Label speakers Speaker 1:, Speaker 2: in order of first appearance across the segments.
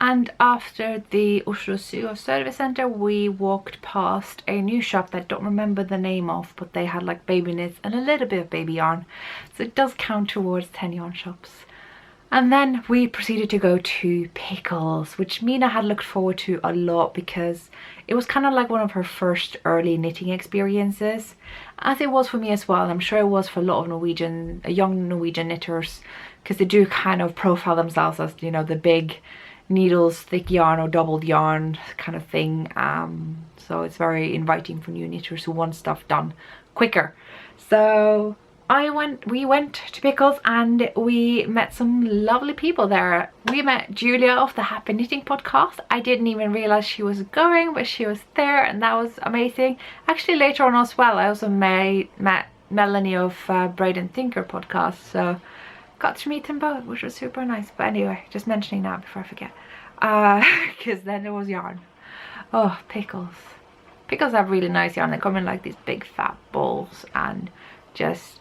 Speaker 1: And after the Oslo Service Centre, we walked past a new shop that I don't remember the name of, but they had like baby knits and a little bit of baby yarn. So it does count towards 10 yarn shops. And then we proceeded to go to Pickles, which Mina had looked forward to a lot because it was kind of like one of her first early knitting experiences, as it was for me as well. I'm sure it was for a lot of young Norwegian knitters, because they do kind of profile themselves as, you know, the big needles, thick yarn or doubled yarn kind of thing. So it's very inviting for new knitters who want stuff done quicker. So we went to Pickles and we met some lovely people there. We met Julia of the Happy Knitting podcast. I didn't even realize she was going, but she was there and that was amazing. Actually later on as well, I also met Melanie of Braid and Thinker podcast, so got to meet them both, which was super nice. But anyway, just mentioning that before I forget, because then there was yarn. Oh, Pickles have really nice yarn. They come in like these big fat balls, and just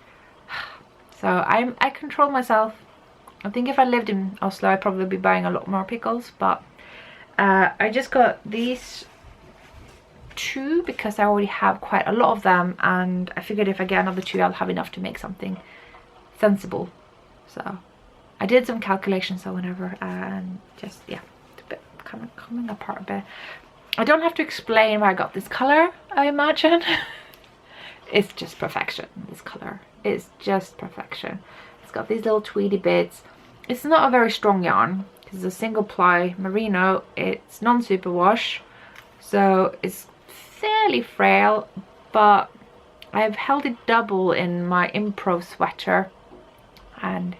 Speaker 1: so I control myself. I think if I lived in Oslo I'd probably be buying a lot more Pickles, but I just got these two because I already have quite a lot of them, and I figured if I get another two I'll have enough to make something sensible. So I did some calculations or whatever, and just, yeah, it's a bit kind of coming apart a bit. I don't have to explain why I got this color, I imagine. It's just perfection. This color is just perfection. It's got these little tweedy bits. It's not a very strong yarn because it's a single ply merino. It's non-superwash, so it's fairly frail, but I've held it double in my Impro sweater, and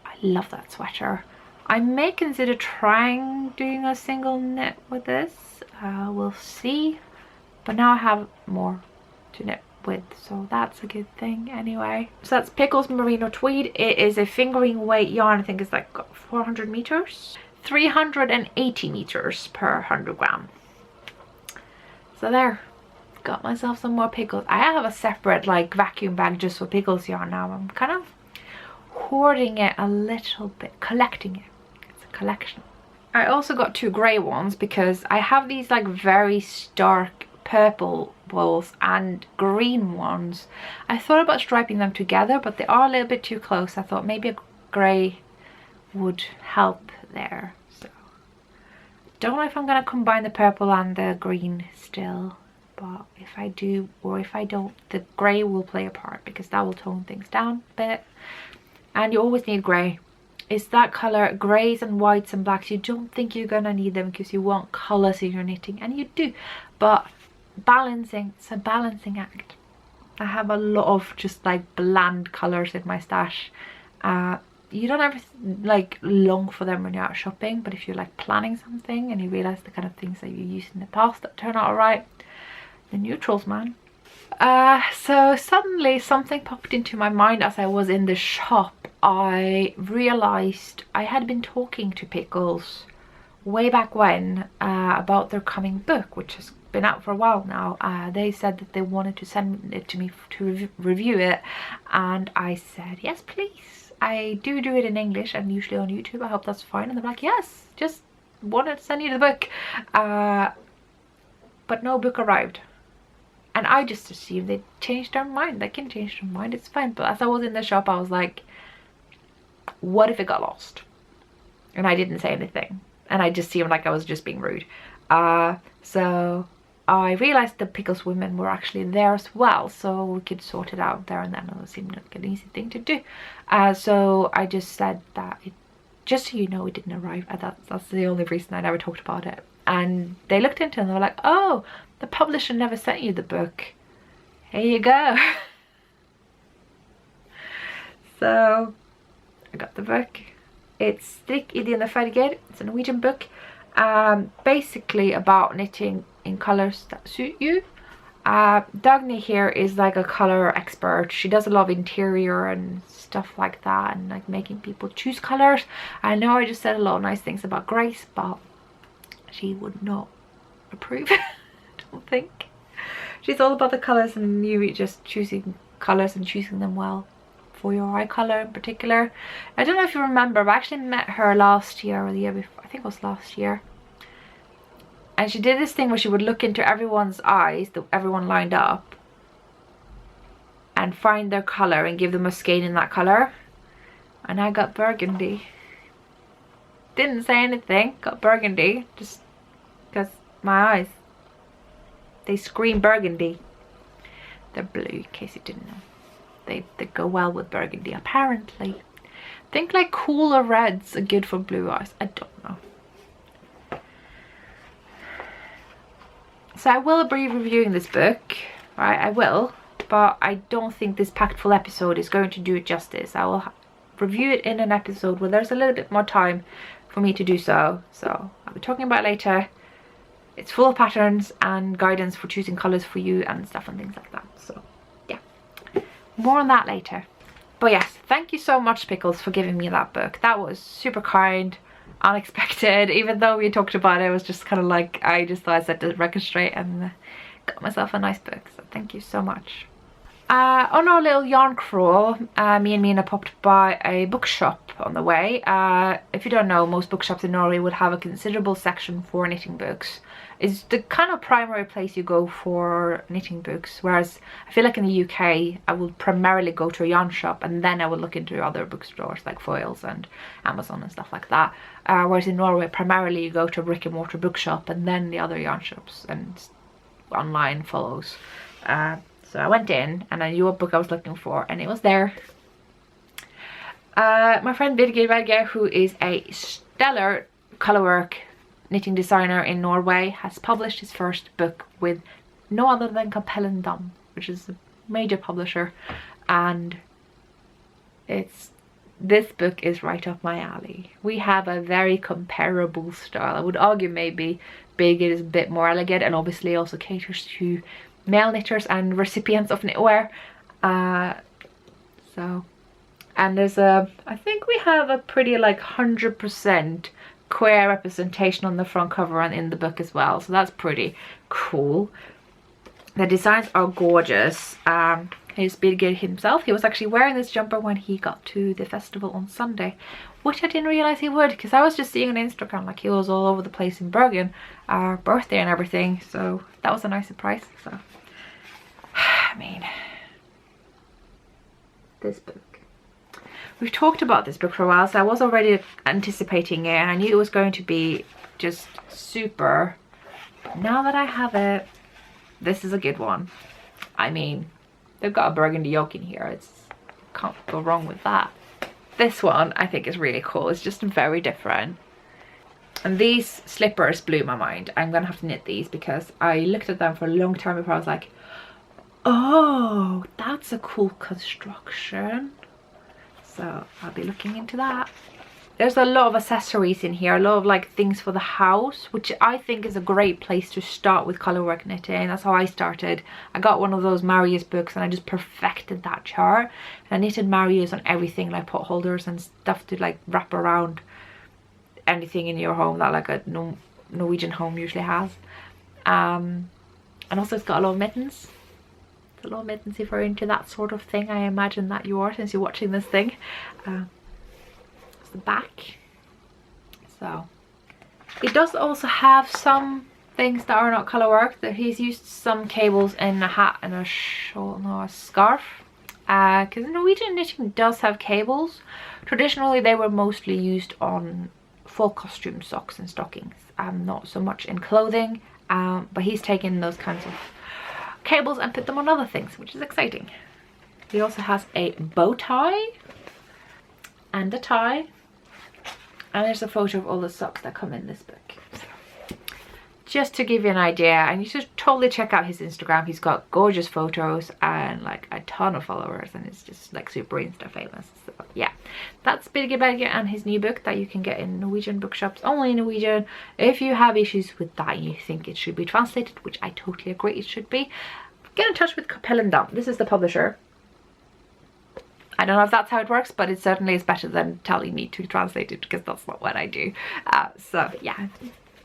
Speaker 1: I love that sweater. I may consider trying doing a single knit with this. We'll see, but now I have more to knit with, so that's a good thing anyway. So that's Pickles merino tweed. It is a fingering weight yarn. I think it's like 400 meters, 380 meters per 100 gram. So there, got myself some more Pickles. I have a separate like vacuum bag just for Pickles yarn now. I'm kind of hoarding it a little bit, collecting it. It's a collection. I also got two grey ones because I have these like very stark purple balls and green ones. I thought about striping them together, but they are a little bit too close. I thought maybe a grey would help there. So don't know if I'm gonna combine the purple and the green still, but if I do or if I don't, the grey will play a part because that will tone things down a bit. And you always need grey. It's that color, greys and whites and blacks. You don't think you're gonna need them because you want colors in your knitting, and you do, but balancing, it's a balancing act. I have a lot of just like bland colors in my stash. You don't ever like long for them when you're out shopping, but if you're like planning something and you realize the kind of things that you used in the past that turn out alright, the neutrals, man. So suddenly something popped into my mind as I was in the shop. I realized I had been talking to Pickles way back when about their coming book, which has been out for a while now. They said that they wanted to send it to me to review it, and I said yes please. I do it in English and usually on YouTube. I hope that's fine. And they're like, yes, just wanted to send you the book, but no book arrived. And I just assumed they changed their mind. They can change their mind, it's fine. But as I was in the shop, I was like, what if it got lost? And I didn't say anything, and I just seemed like I was just being rude. So I realized the Pickles women were actually there as well, so we could sort it out there and then. It seemed like an easy thing to do. So I just said that just so you know, it didn't arrive. That's the only reason I never talked about it. And they looked into it and they were like, oh, the publisher never sent you the book. Here you go. So I got the book. It's Strikk, dine, farger. It's a Norwegian book, basically about knitting in colors that suit you. Dagny here is like a color expert. She does a lot of interior and stuff like that, and like making people choose colors. I know I just said a lot of nice things about Grace, but she would not approve. I don't think. She's all about the colors and you just choosing colors and choosing them well for your eye color in particular. I don't know if you remember, but I actually met her last year or the year before. I think it was last year. And she did this thing where she would look into everyone's eyes, everyone lined up, and find their color and give them a skein in that color. And I got burgundy. Didn't say anything, got burgundy, just because my eyes, they scream burgundy. They're blue, in case you didn't know. They go well with burgundy, apparently. Think like cooler reds are good for blue eyes. I don't know. So I will be reviewing this book, right? I will, but I don't think this packed full episode is going to do it justice. I will review it in an episode where there's a little bit more time for me to do so. So I'll be talking about it later. It's full of patterns and guidance for choosing colours for you and stuff and things like that. So yeah, more on that later. But yes, thank you so much, Pickles, for giving me that book. That was super kind, unexpected. Even though we talked about it, it was just kind of like, I just thought I set the record straight and got myself a nice book. So thank you so much. On our little yarn crawl, me and Mina popped by a bookshop on the way. If you don't know, most bookshops in Norway would have a considerable section for knitting books. It's the kind of primary place you go for knitting books, whereas I feel like in the UK I would primarily go to a yarn shop and then I would look into other bookstores like Foyles and Amazon and stuff like that. Whereas in Norway primarily you go to a brick and mortar bookshop and then the other yarn shops, and online follows. So I went in and I knew what book I was looking for, and it was there. My friend Birger, who is a stellar colourwork knitting designer in Norway, has published his first book with no other than Cappelen, which is a major publisher, and this book is right up my alley. We have a very comparable style. I would argue maybe Birger is a bit more elegant and obviously also caters to male knitters and recipients of knitwear. And there's I think we have a pretty like 100% queer representation on the front cover and in the book as well, so that's pretty cool. The designs are gorgeous. Here's Birger himself. He was actually wearing this jumper when he got to the festival on Sunday, which I didn't realize he would, because I was just seeing on Instagram like he was all over the place in Berge, our birthday and everything, so that was a nice surprise. So I mean, this book, we've talked about this book for a while, so I was already anticipating it and I knew it was going to be just super. Now that I have it, this is a good one. I mean, they've got a burgundy yoke in here, can't go wrong with that. This one I think is really cool. It's just very different, and these slippers blew my mind. I'm gonna have to knit these because I looked at them for a long time before I was like, oh, that's a cool construction. So I'll be looking into that. There's a lot of accessories in here, a lot of like things for the house, which I think is a great place to start with colourwork knitting. That's how I started. I got one of those Marius books and I just perfected that chart. And I knitted Marius on everything, like pot holders and stuff to like wrap around anything in your home that like a Norwegian home usually has. And also it's got a lot of mittens. A lot of mittens if you're into that sort of thing. I imagine that you are, since you're watching this thing. The back. So it does also have some things that are not color work. That he's used some cables in a hat and a shawl, no, a scarf, because Norwegian knitting does have cables. Traditionally they were mostly used on full costume socks and stockings, not so much in clothing, but he's taken those kinds of cables and put them on other things, which is exciting. He also has a bow tie and a tie. And there's a photo of all the socks that come in this book. So, just to give you an idea, and you should totally check out his Instagram. He's got gorgeous photos and like a ton of followers, and it's just like super Insta famous. So yeah, that's Birger and his new book that you can get in Norwegian bookshops, only in Norwegian. If you have issues with that and you think it should be translated, which I totally agree it should be, get in touch with Cappelen. This is the publisher. I don't know if that's how it works, but it certainly is better than telling me to translate it, because that's not what I do. So yeah,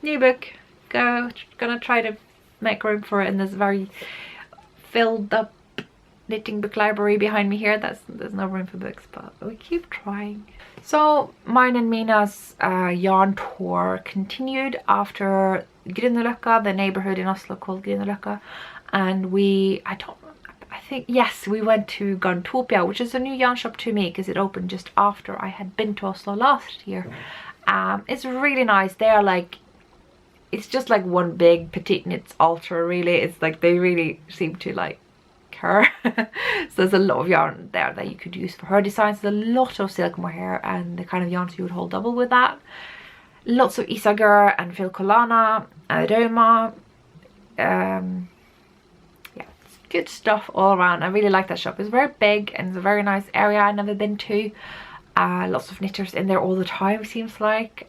Speaker 1: new book. Gonna try to make room for it in this very filled up knitting book library behind me here. There's no room for books, but we keep trying. So mine and Mina's yarn tour continued after Grünerløkka, the neighborhood in Oslo called Grünerløkka, and we went to Garntopia, which is a new yarn shop to me because it opened just after I had been to Oslo last year. It's really nice. They are like, it's just like one big petite knits altar, really. It's like they really seem to like her. So there's a lot of yarn there that you could use for her designs. There's a lot of silk mohair and the kind of yarns you would hold double with that. Lots of isager and filcolana, Rauma. Yeah, it's good stuff all around. I really like that shop. It's very big and it's a very nice area I've never been to. Lots of knitters in there all the time, seems like.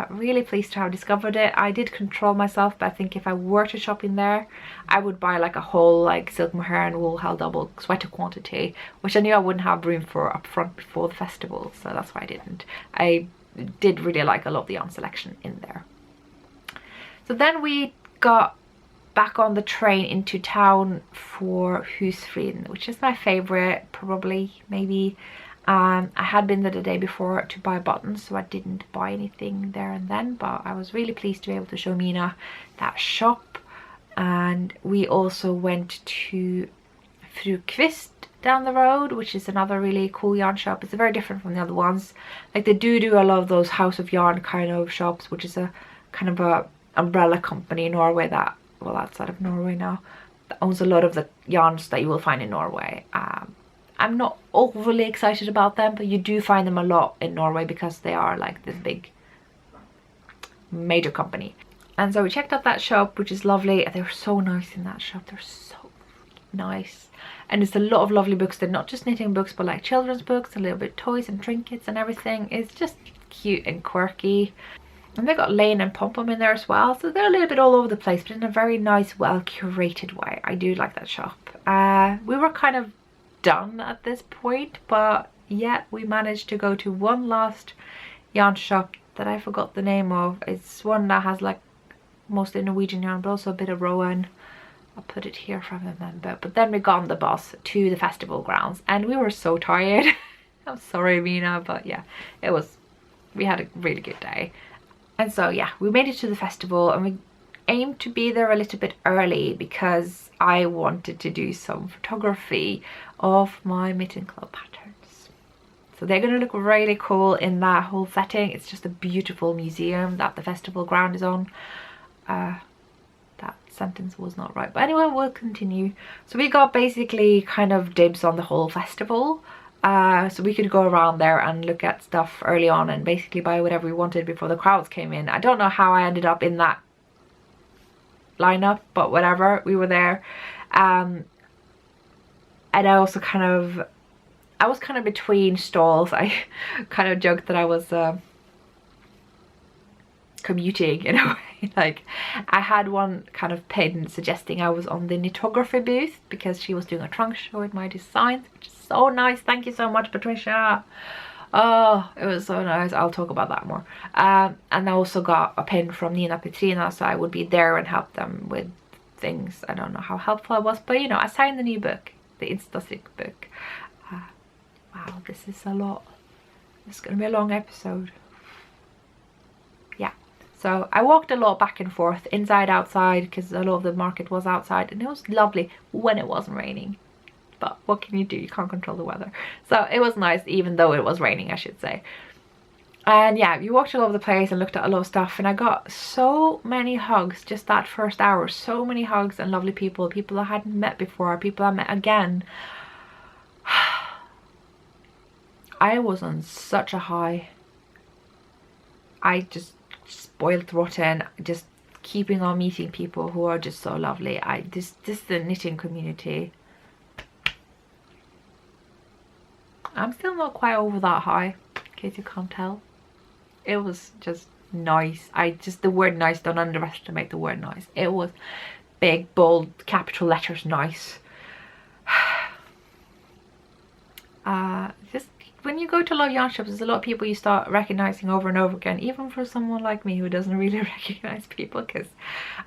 Speaker 1: Really pleased to have discovered it. I did control myself, but I think if I were to shop in there, I would buy like a whole like silk mohair and wool held double sweater quantity, which I knew I wouldn't have room for up front before the festival, so that's why I didn't. I did really like a lot of the yarn selection in there. So then we got back on the train into town for Husfriden, which is my favorite, probably, maybe. I had been there the day before to buy buttons, so I didn't buy anything there and then, but I was really pleased to be able to show Mina that shop. And we also went to Fru Kvist down the road, which is another really cool yarn shop. It's very different from the other ones. Like they do a lot of those House of Yarn kind of shops, which is a kind of a umbrella company in Norway that, well, outside of Norway now, that owns a lot of the yarns that you will find in Norway. I'm not overly excited about them, but you do find them a lot in Norway because they are like this big major company. And so we checked out that shop, which is lovely. They were so nice in that shop. They're so nice. And it's a lot of lovely books. They're not just knitting books, but like children's books, a little bit toys and trinkets and everything. It's just cute and quirky. And they got Lane and Pom Pom in there as well. So they're a little bit all over the place, but in a very nice, well curated way. I do like that shop. We were kind of done at this point, but yeah, we managed to go to one last yarn shop that I forgot the name of. It's one that has like mostly Norwegian yarn, but also a bit of Rowan. I'll put it here if I remember. But then we got on the bus to the festival grounds and we were so tired. I'm sorry, Mina, but yeah, we had a really good day. And so yeah, we made it to the festival and we aimed to be there a little bit early because I wanted to do some photography of my mitten club patterns. So they're going to look really cool in that whole setting. It's just a beautiful museum that the festival ground is on. That sentence was not right, but anyway, we'll continue. So we got basically kind of dibs on the whole festival. So we could go around there and look at stuff early on and basically buy whatever we wanted before the crowds came in. I don't know how I ended up in that lineup, but whatever, we were there. And I also I was kind of between stalls. I kind of joked that I was commuting in a way. Like I had one kind of pin suggesting I was on the knittography booth because she was doing a trunk show with my designs, which is so nice. Thank you so much, Patricia. Oh, it was so nice. I'll talk about that more. And I also got a pin from Nina Petrina, so I would be there and help them with things. I don't know how helpful I was, but you know, I signed the new book, the Instastrikk book. Wow, this is a lot. It's gonna be a long episode. Yeah, so I walked a lot back and forth, inside, outside, because a lot of the market was outside, and it was lovely when it wasn't raining. But what can you do? You can't control the weather. So it was nice, even though it was raining, I should say. And yeah, you walked all over the place and looked at a lot of stuff, and I got so many hugs just that first hour. So many hugs and lovely people I hadn't met before, people I met again. I was on such a high. I just spoiled rotten, just keeping on meeting people who are just so lovely. This the knitting community. I'm still not quite over that high, in case you can't tell. It was just nice. The word nice, don't underestimate the word nice. It was big, bold, capital letters nice. Just when you go to a lot of yarn shops, there's a lot of people you start recognizing over and over again, even for someone like me who doesn't really recognize people, because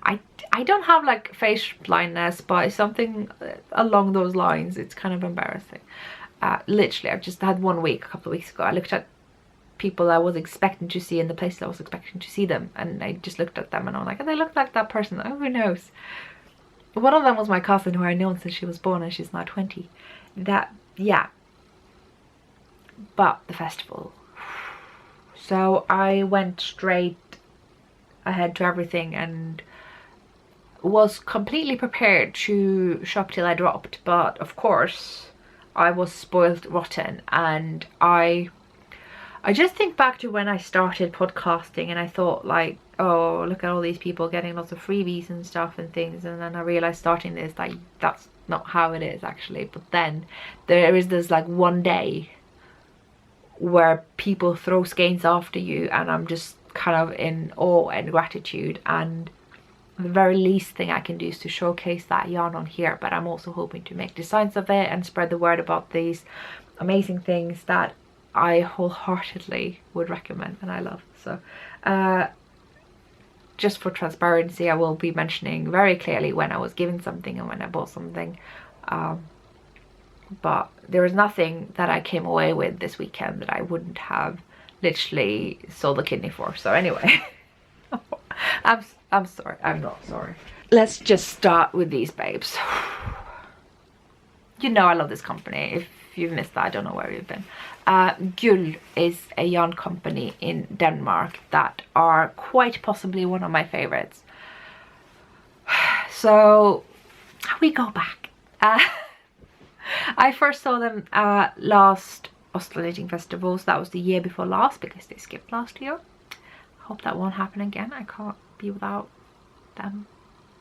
Speaker 1: I don't have like face blindness, but it's something along those lines. It's kind of embarrassing. Literally, I've just had 1 week a couple of weeks ago. I looked at people I was expecting to see in the place I was expecting to see them, and I just looked at them and I'm like, oh, they look like that person. Oh, who knows? One of them was my cousin, who I've known since she was born, and she's now 20. That, yeah. But the festival. So I went straight ahead to everything and was completely prepared to shop till I dropped, but of course I was spoiled rotten. And I just think back to when I started podcasting, and I thought like, oh, look at all these people getting lots of freebies and stuff and things, and then I realized starting this, like, that's not how it is actually. But then there is this like one day where people throw skeins after you, and I'm just kind of in awe and gratitude, and the very least thing I can do is to showcase that yarn on here. But I'm also hoping to make designs of it and spread the word about these amazing things that I wholeheartedly would recommend and I love. So just for transparency, I will be mentioning very clearly when I was given something and when I bought something. But there is nothing that I came away with this weekend that I wouldn't have literally sold a kidney for. So anyway, I'm sorry. I'm not sorry. Let's just start with these babes. You know I love this company. If you've missed that, I don't know where you've been. g-uld is a yarn company in Denmark that are quite possibly one of my favorites. So we go back. I first saw them last Oslo Strikkefestival, so that was the year before last, because they skipped last year. I hope that won't happen again. I can't be without them,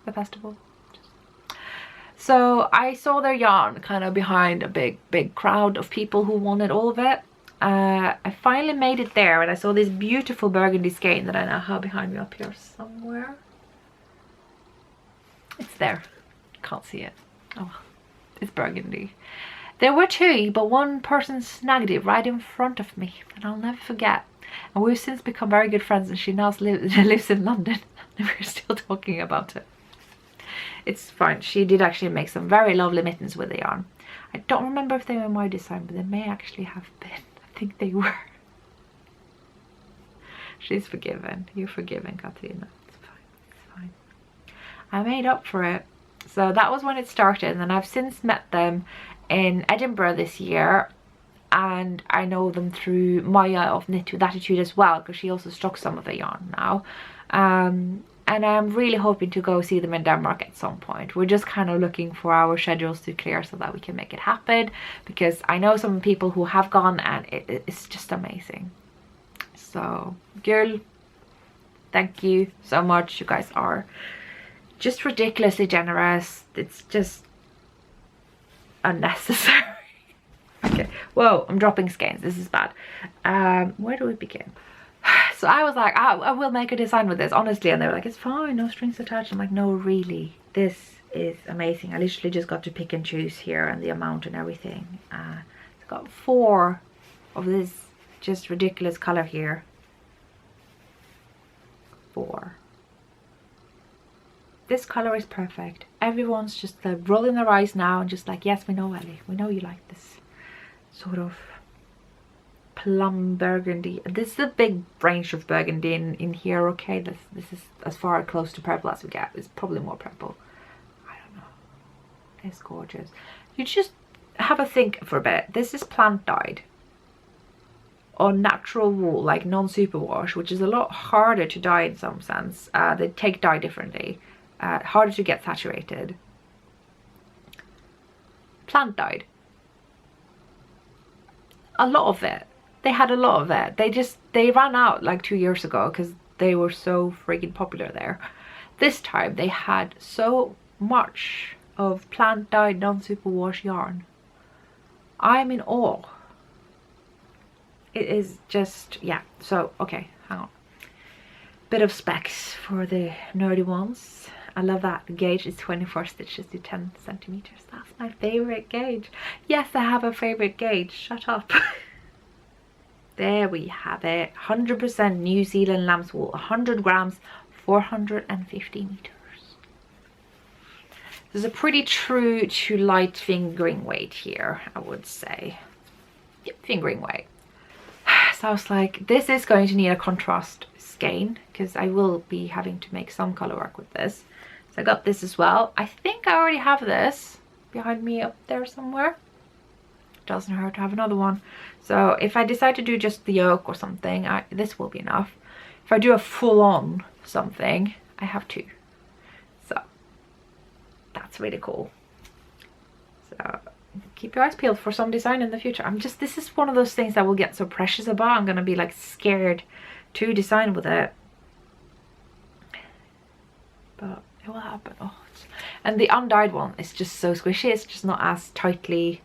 Speaker 1: the festival. So I saw their yarn kind of behind a big crowd of people who wanted all of it. I finally made it there, and I saw this beautiful burgundy skein that I now have behind me up here somewhere. It's there. Can't see it. Oh, it's burgundy. There were two, but one person snagged it right in front of me, and I'll never forget. And we've since become very good friends, and she now lives in London, and we're still talking about it. It's fine. She did actually make some very lovely mittens with the yarn. I don't remember if they were my design, but they may actually have been. I think they were. She's forgiven. You're forgiven, Katrina. It's fine. It's fine. I made up for it. So that was when it started, and I've since met them in Edinburgh this year, and I know them through Maya of Knit with Attitude as well, because she also stocks some of the yarn now. And I'm really hoping to go see them in Denmark at some point. We're just kind of looking for our schedules to clear so that we can make it happen, because I know some people who have gone, and it's just amazing. So girl, thank you so much. You guys are just ridiculously generous. It's just unnecessary. Okay, whoa, I'm dropping skeins. This is bad. Where do we begin? So I was like, I will make a design with this, honestly. And they were like, it's fine, no strings attached. I'm like, no, really, this is amazing. I literally just got to pick and choose here, and the amount and everything. It's got 4 of this just ridiculous color here. 4. This color is perfect. Everyone's just rolling their eyes now and just like, yes, we know, Ellie, we know you like this sort of plum burgundy. This is a big range of burgundy in here. Okay, this is as far close to purple as we get. It's probably more purple. I don't know. It's gorgeous. You just have a think for a bit. This is plant dyed on natural wool, like non-superwash, which is a lot harder to dye in some sense. They take dye differently, harder to get saturated. Plant dyed. A lot of it. They had a lot of it. They ran out like 2 years ago because they were so freaking popular there. This time they had so much of plant dyed non-superwash yarn. I'm in awe. It is just, yeah. So okay, hang on. Bit of specs for the nerdy ones. I love that the gauge is 24 stitches to 10 centimeters. That's my favorite gauge. Yes, I have a favorite gauge. Shut up. there we have it. 100% New Zealand lamb's wool, 100 grams, 450 meters. There's a pretty true to light fingering weight here, I would say. Yep, fingering weight. So I was like, this is going to need a contrast skein because I will be having to make some color work with this. So I got this as well. I think I already have this behind me up there somewhere. Doesn't hurt to have another one. So if I decide to do just the yoke or something, this will be enough. If I do a full-on something, I have two. So that's really cool. So keep your eyes peeled for some design in the future. This is one of those things that we'll get so precious about. I'm gonna be like scared to design with it, but it will happen. Oh, and the undyed one is just so squishy. It's just not as tightly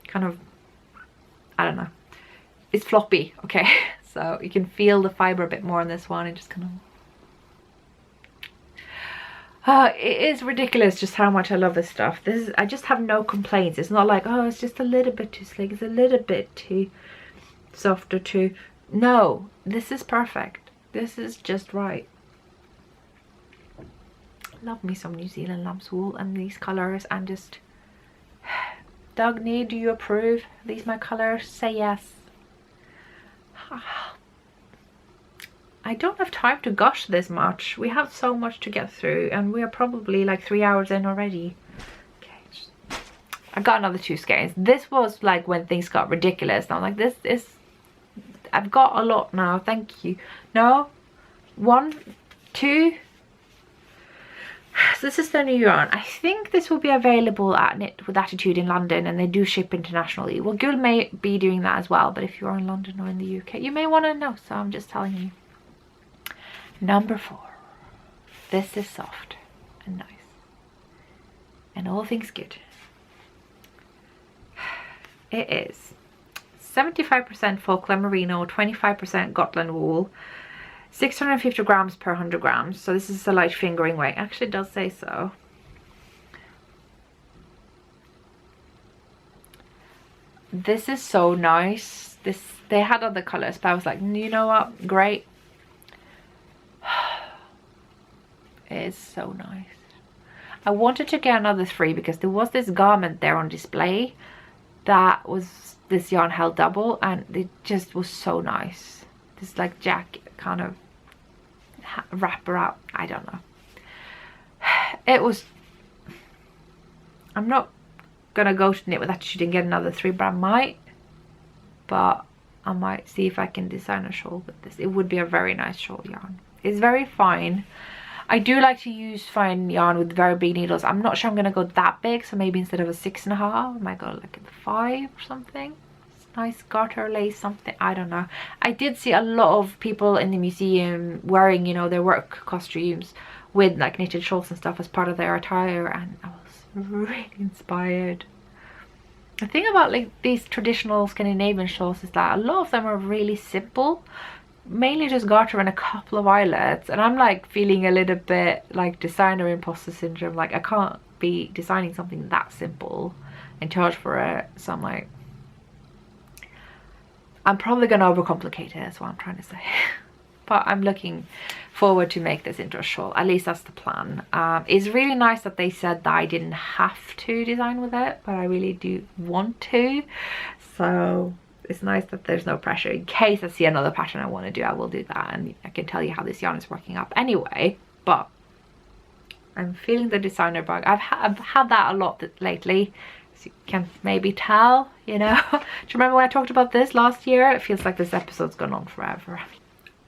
Speaker 1: kind of, I don't know, it's floppy. Okay. So you can feel the fiber a bit more on this one and just kind of it is ridiculous just how much I love this stuff. I just have no complaints. It's not like, oh, it's just a little bit too slick, it's a little bit too soft or too, no, this is perfect. This is just right. Love me some New Zealand lamb's wool and these colors, and just Dagny, do you approve? Are these my colors? Say yes. I don't have time to gush this much. We have so much to get through and we are probably like 3 hours in already. Okay, I got another 2 skeins. This was like when things got ridiculous. I'm like, this is, I've got a lot now, thank you. No, 1, 2. So this is the new yarn. I think this will be available at Knit with Attitude in London, and they do ship internationally. Well, g-uld may be doing that as well, but if you're in London or in the UK, you may want to know, so I'm just telling you. Number 4. This is soft and nice and all things good. It is 75% Falkland merino, 25% Gotland wool, 650 grams per 100 grams. So this is a light fingering weight. Actually, it does say so. This is so nice. They had other colors, but I was like, you know what? Great. It is so nice. I wanted to get another 3 because there was this garment there on display that was, this yarn held double, and it just was so nice. This like jacket kind of wrapper out, I don't know. It was, I'm not gonna go to Knit with Attitude and get another 3, but I might. But I might see if I can design a shawl with this. It would be a very nice shawl yarn. It's very fine. I do like to use fine yarn with very big needles. I'm not sure I'm gonna go that big, so maybe instead of a 6.5, I might go like a 5 or something. It's nice garter lace, something, I don't know. I did see a lot of people in the museum wearing, you know, their work costumes with like knitted shawls and stuff as part of their attire, and I was really inspired. The thing about like these traditional Scandinavian shawls is that a lot of them are really simple, mainly just garter and a couple of eyelets, and I'm like feeling a little bit like designer imposter syndrome. Like I can't be designing something that simple and charge for it. So I'm like, I'm probably gonna overcomplicate it, that's what I'm trying to say. But I'm looking forward to make this into a shawl. At least that's the plan. It's really nice that they said that I didn't have to design with it, but I really do want to. So it's nice that there's no pressure. In case I see another pattern I want to do, I will do that, and I can tell you how this yarn is working up anyway. But I'm feeling the designer bug. I've had that a lot lately, as you can maybe tell, you know. Do you remember when I talked about this last year? It feels like this episode's gone on forever.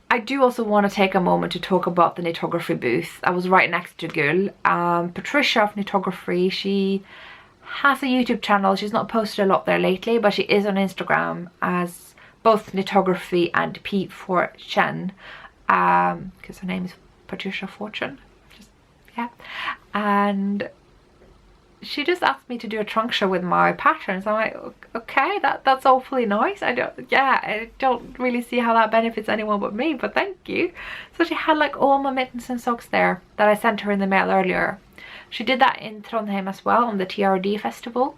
Speaker 1: I do also want to take a moment to talk about the knittography booth. I was right next to g-uld. Patricia of Knittography, she has a YouTube channel. She's not posted a lot there lately, but she is on Instagram as both Knittography and P for Chen, because her name is Patricia Fortune. Just, yeah. And she just asked me to do a trunk show with my patterns. I'm like, okay, that's awfully nice. I don't really see how that benefits anyone but me, but thank you. So she had like all my mittens and socks there that I sent her in the mail earlier. She did that in Trondheim as well on the TRD festival.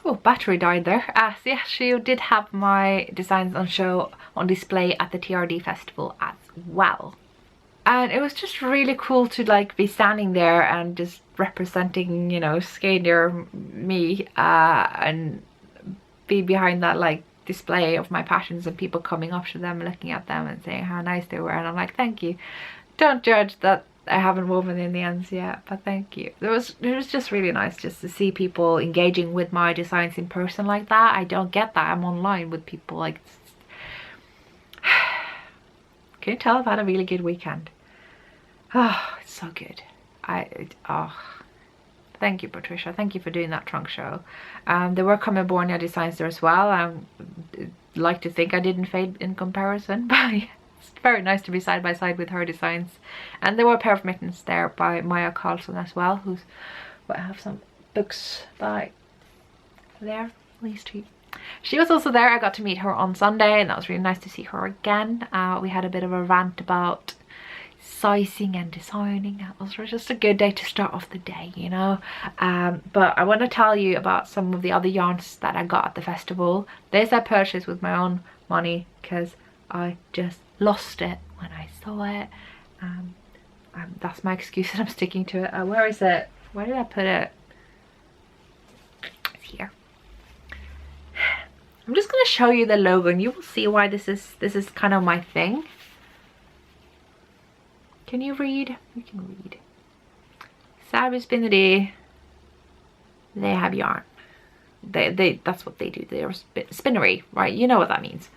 Speaker 1: Oh, battery died there. So yeah, she did have my designs on show, on display at the TRD festival as well. And it was just really cool to like be standing there and just representing, you know, Skeindeer me, and be behind that like display of my patterns and people coming up to them, looking at them and saying how nice they were. And I'm like, thank you. Don't judge that I haven't woven in the ends yet, but thank you. It was just really nice just to see people engaging with my designs in person like that. I don't get that. I'm online with people like. Can you tell I've had a really good weekend? Oh, it's so good. Thank you, Patricia. Thank you for doing that trunk show. There were Borneo designs there as well. I like to think I didn't fade in comparison, but it's very nice to be side by side with her designs. And there were a pair of mittens there by Maya Carlson as well, who's, well, I have some books by there, at least two. She was also there. I got to meet her on Sunday, and that was really nice to see her again. We had a bit of a rant about sizing and designing. That was just a good day to start off the day, you know. But I want to tell you about some of the other yarns that I got at the festival. This I purchased with my own money because I just lost it when I saw it. That's my excuse and I'm sticking to it. Where is it? Where did I put it? It's here. I'm just going to show you the logo and you will see why this is kind of my thing. Can you read? You can read. Selbu Spinneri. They have yarn. That's what they do. They're Spinneri, right? You know what that means.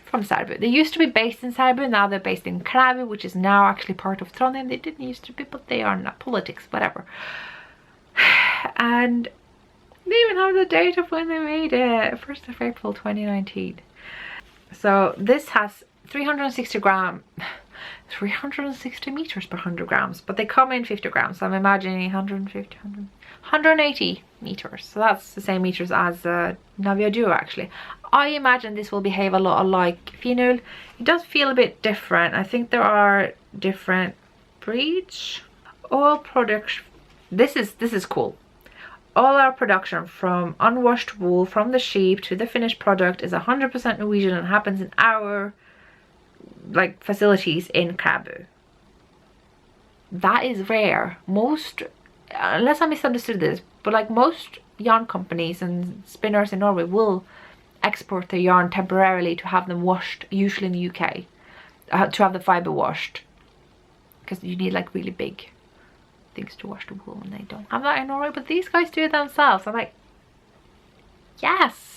Speaker 1: From Selbu. They used to be based in Selbu. Now they're based in Krabi, which is now actually part of Trondheim. They didn't used to be, but they are not. Politics, whatever. And they even have the date of when they made it. 1st of April 2019. So this has 360 meters per 100 grams, but they come in 50 grams, so I'm imagining 180 meters, so that's the same meters as Navia Duo. Actually, I imagine this will behave a lot like Finull. It does feel a bit different. I think there are different breeds. All products, this is cool. All our production from unwashed wool from the sheep to the finished product is 100% Norwegian and happens in our like facilities in Krabi. That is rare. Most, unless I misunderstood this, but like most yarn companies and spinners in Norway will export their yarn temporarily to have them washed, usually in the UK, to have the fiber washed, because you need like really big things to wash the wool, and they don't have that in Norway, but these guys do it themselves. I'm like, yes,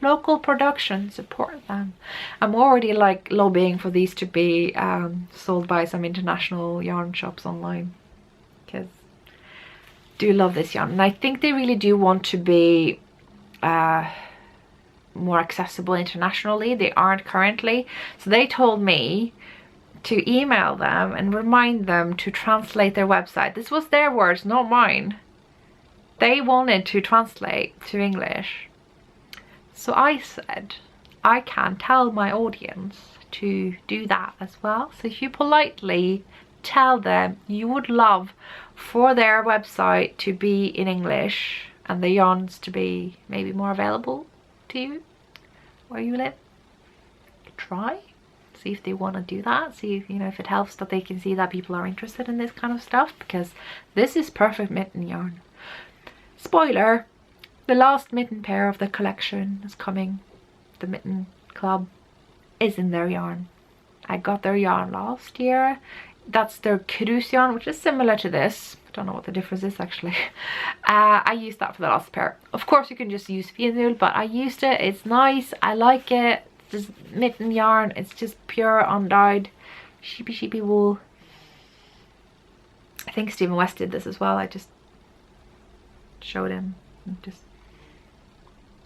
Speaker 1: local production, support them. I'm already like lobbying for these to be sold by some international yarn shops online, because I do love this yarn, and I think they really do want to be more accessible internationally. They aren't currently, so they told me to email them and remind them to translate their website. This was their words, not mine. They wanted to translate to English. So I said, I can tell my audience to do that as well. So if you politely tell them you would love for their website to be in English and the yarns to be maybe more available to you where you live, try. See if they want to do that. See if, you know, if it helps that they can see that people are interested in this kind of stuff, because this is perfect mitten yarn. Spoiler, the last mitten pair of the collection is coming. The Mitten Club is in their yarn. I got their yarn last year. That's their cruise yarn, which is similar to this. I don't know what the difference is actually. I used that for the last pair. Of course you can just use Finull, but I used it. It's nice. I like it. This mitten yarn, it's just pure undyed sheepy wool. I think Stephen West did this as well. I just showed him.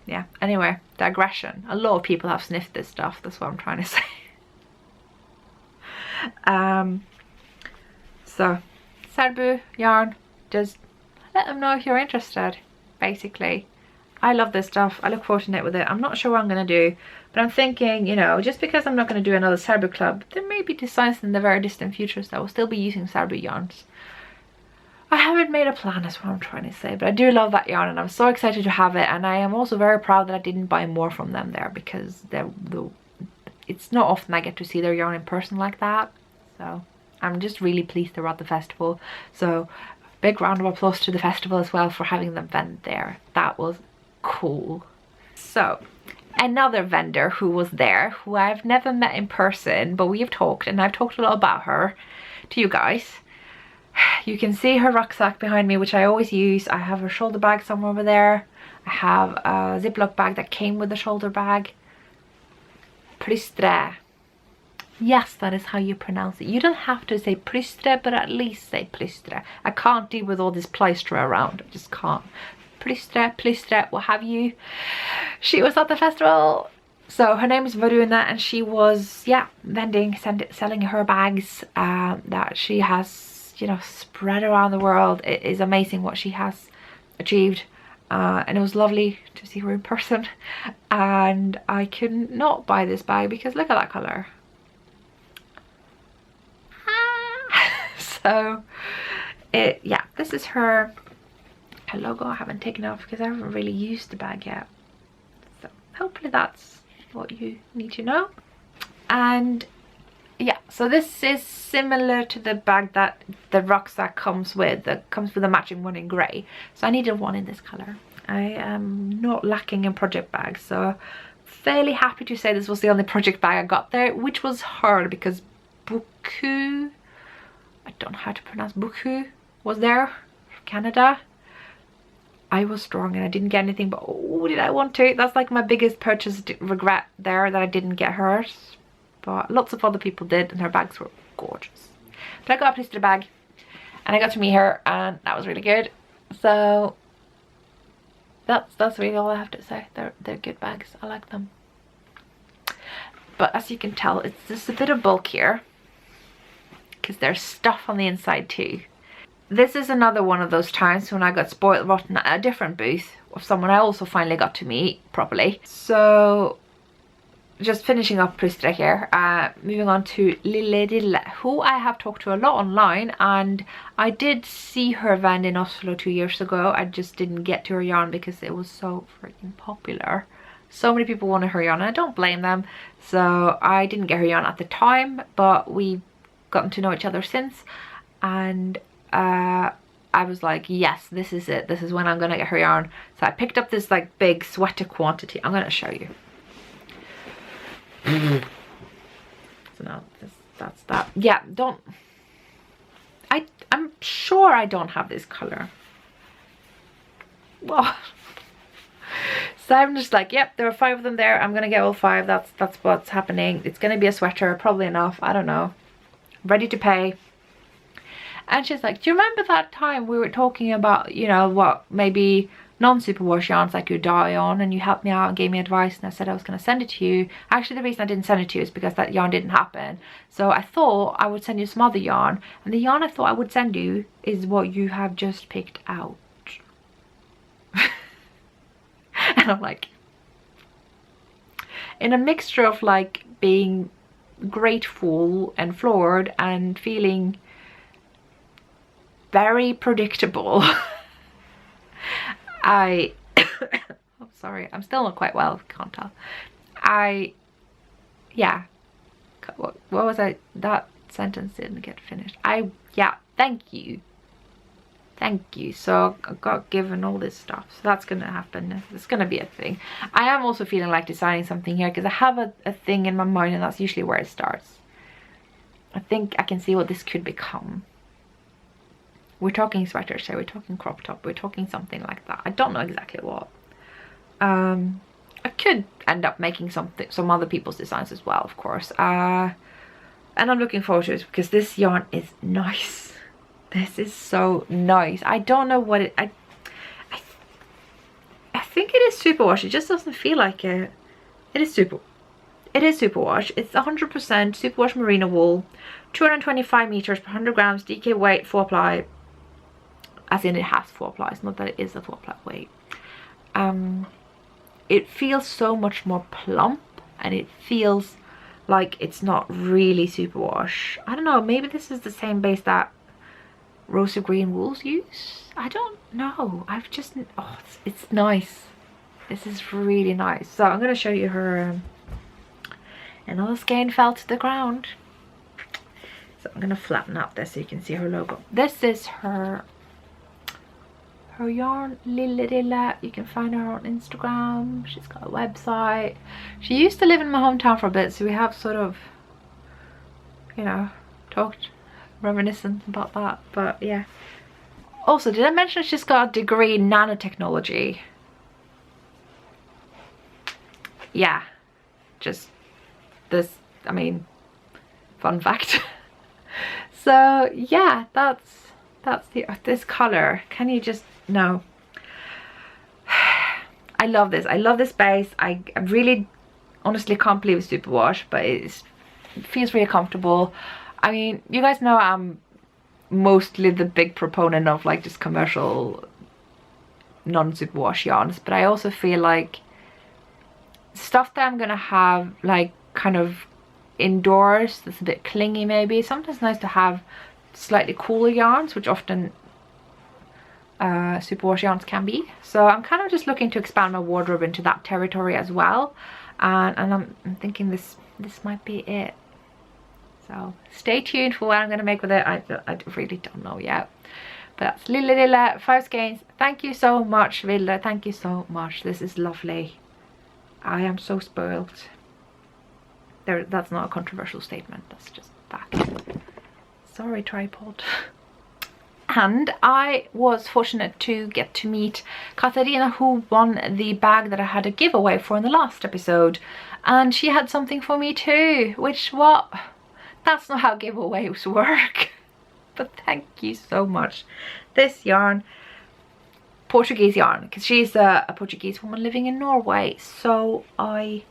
Speaker 1: Yeah, anyway, digression. A lot of people have sniffed this stuff, that's what I'm trying to say. So Selbu yarn, just let them know if you're interested, basically. I love this stuff. I look forward to knit with it. I'm not sure what I'm going to do, but I'm thinking, you know, just because I'm not going to do another Selbu club, there may be designs in the very distant futures that will still be using Selbu yarns. I haven't made a plan, is what I'm trying to say, but I do love that yarn and I'm so excited to have it. And I am also very proud that I didn't buy more from them there, because it's not often I get to see their yarn in person like that. So I'm just really pleased they're at the festival. So big round of applause to the festival as well for having them vend there. That was cool. So another vendor who was there, who I've never met in person, but we have talked, and I've talked a lot about her to you guys. You can see her rucksack behind me, which I always use. I have her shoulder bag somewhere over there. I have a Ziploc bag that came with the shoulder bag. Plystre. Yes, that is how you pronounce it. You don't have to say Plystre, but at least say Plystre. I can't deal with all this Plystre around. I just can't. Plystre, what have you. She was at the festival. So her name is Varuna, and she was, yeah, selling her bags that she has, you know, spread around the world. It is amazing what she has achieved. And it was lovely to see her in person. And I could not buy this bag because look at that colour. So, yeah, this is her logo. I haven't taken off because I haven't really used the bag yet. So hopefully that's what you need to know. And yeah, so this is similar to the bag that the rucksack comes with. That comes with a matching one in grey. So I needed one in this colour. I am not lacking in project bags, so fairly happy to say this was the only project bag I got there, which was hard because Buku, I don't know how to pronounce Buku, was there from Canada. I was strong and I didn't get anything, but oh, did I want to. That's like my biggest purchase regret there, that I didn't get hers. But lots of other people did, and her bags were gorgeous. But I got a Plystre bag and I got to meet her, and that was really good. So that's really all I have to say. They're good bags. I like them. But as you can tell, it's just a bit of bulk here because there's stuff on the inside too. This is another one of those times when I got spoiled rotten at a different booth of someone I also finally got to meet properly. So just finishing up Plystre here, moving on to Lille Rille, who I have talked to a lot online, and I did see her vend in Oslo 2 years ago. I just didn't get to her yarn because it was so freaking popular. So many people wanted her yarn and I don't blame them. So I didn't get her yarn at the time, but we've gotten to know each other since, and I was like, yes, this is it. This is when I'm gonna get her yarn. So I picked up this like big sweater quantity. I'm gonna show you. So now that's that. Yeah, I'm sure I don't have this color. Well, so I'm just like, yep, there are 5 of them there. I'm gonna get all 5. That's what's happening. It's gonna be a sweater, probably enough. I don't know. Ready to pay. And she's like, do you remember that time we were talking about, you know, what maybe non-superwash yarns I could dye on, and you helped me out and gave me advice, and I said I was going to send it to you. Actually, the reason I didn't send it to you is because that yarn didn't happen. So I thought I would send you some other yarn, and the yarn I thought I would send you is what you have just picked out. And I'm like, in a mixture of like being grateful and floored and feeling very predictable. I'm sorry, I'm still not quite well, can't tell. Yeah, what was I, that sentence didn't get finished. Yeah, thank you. So I got given all this stuff, so that's gonna happen. It's gonna be a thing. I am also feeling like designing something here because I have a thing in my mind, and that's usually where it starts. I think I can see what this could become. We're talking sweaters here, we're talking crop top, we're talking something like that. I don't know exactly what. I could end up making some other people's designs as well, of course. And I'm looking forward to it because this yarn is nice. This is so nice. I don't know what it... I think it is superwash. It just doesn't feel like it. It is superwash. It's 100% superwash merino wool, 225 meters per 100 grams, DK weight, 4-ply. As in, it has 4-plies, not that it is a 4-ply weight. It feels so much more plump, and it feels like it's not really superwash. I don't know, maybe this is the same base that rosy green wools use. I don't know. I've just, oh, it's nice. This is really nice. So I'm going to show you her another skein fell to the ground. So I'm going to flatten out this so you can see her logo. This is her yarn, Lille Rille. You can find her on Instagram. She's got a website. She used to live in my hometown for a bit, so we have sort of, you know, talked reminiscent about that. But yeah. Also, did I mention she's got a degree in nanotechnology? Yeah, just this, I mean, fun fact. So yeah, that's this color. Can you just, no. I love this. I love this base. I really honestly can't believe it's superwash, but it feels really comfortable. I mean, you guys know I'm mostly the big proponent of like just commercial non-superwash yarns, but I also feel like stuff that I'm gonna have like kind of indoors that's a bit clingy, maybe sometimes nice to have slightly cooler yarns, which often superwash yarns can be. So I'm kind of just looking to expand my wardrobe into that territory as well, and I'm thinking this might be it. So stay tuned for what I'm going to make with it. I really don't know yet. But that's Lille Rille, 5 skeins. Thank you so much, Vilde. Thank you so much. This is lovely. I am so spoiled. That's not a controversial statement. That's just fact. Sorry, tripod. And I was fortunate to get to meet Katarina, who won the bag that I had a giveaway for in the last episode. And she had something for me too, which, what? That's not how giveaways work. But thank you so much. This yarn, Portuguese yarn, because she's a Portuguese woman living in Norway. So I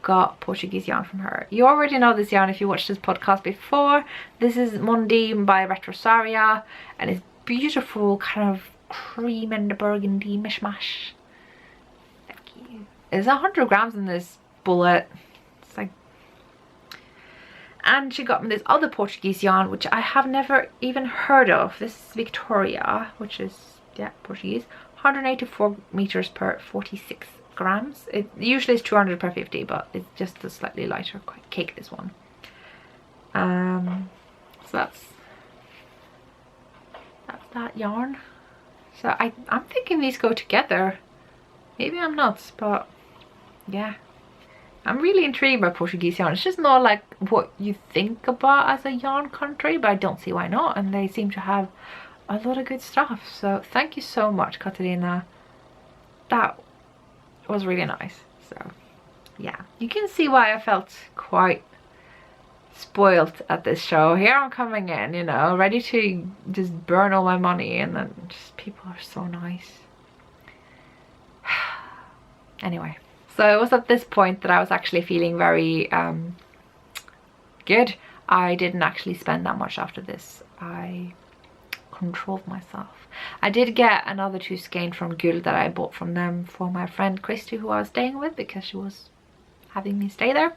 Speaker 1: got Portuguese yarn from her. You already know this yarn if you watched this podcast before. This is Mondim by Retrosaria, and it's beautiful kind of cream and burgundy mishmash. Thank you. There's 100 grams in this bullet. It's like, and she got me this other Portuguese yarn which I have never even heard of. This is Victoria, which is, yeah, Portuguese. 184 meters per 46 grams. It usually is 200 per 50, but it's just a slightly lighter cake, this one. So that's that yarn. So I'm thinking these go together. Maybe I'm nuts, but yeah, I'm really intrigued by Portuguese yarn. It's just not like what you think about as a yarn country, but I don't see why not, and they seem to have a lot of good stuff. So thank you so much, Katarina. That was really nice. So yeah, you can see why I felt quite spoiled at this show. Here I'm coming in, you know, ready to just burn all my money, and then just people are so nice. Anyway, so it was at this point that I was actually feeling very good. I didn't actually spend that much after this. I controlled myself. I did get another 2 skein from g-uld that I bought from them for my friend Christy, who I was staying with because she was having me stay there.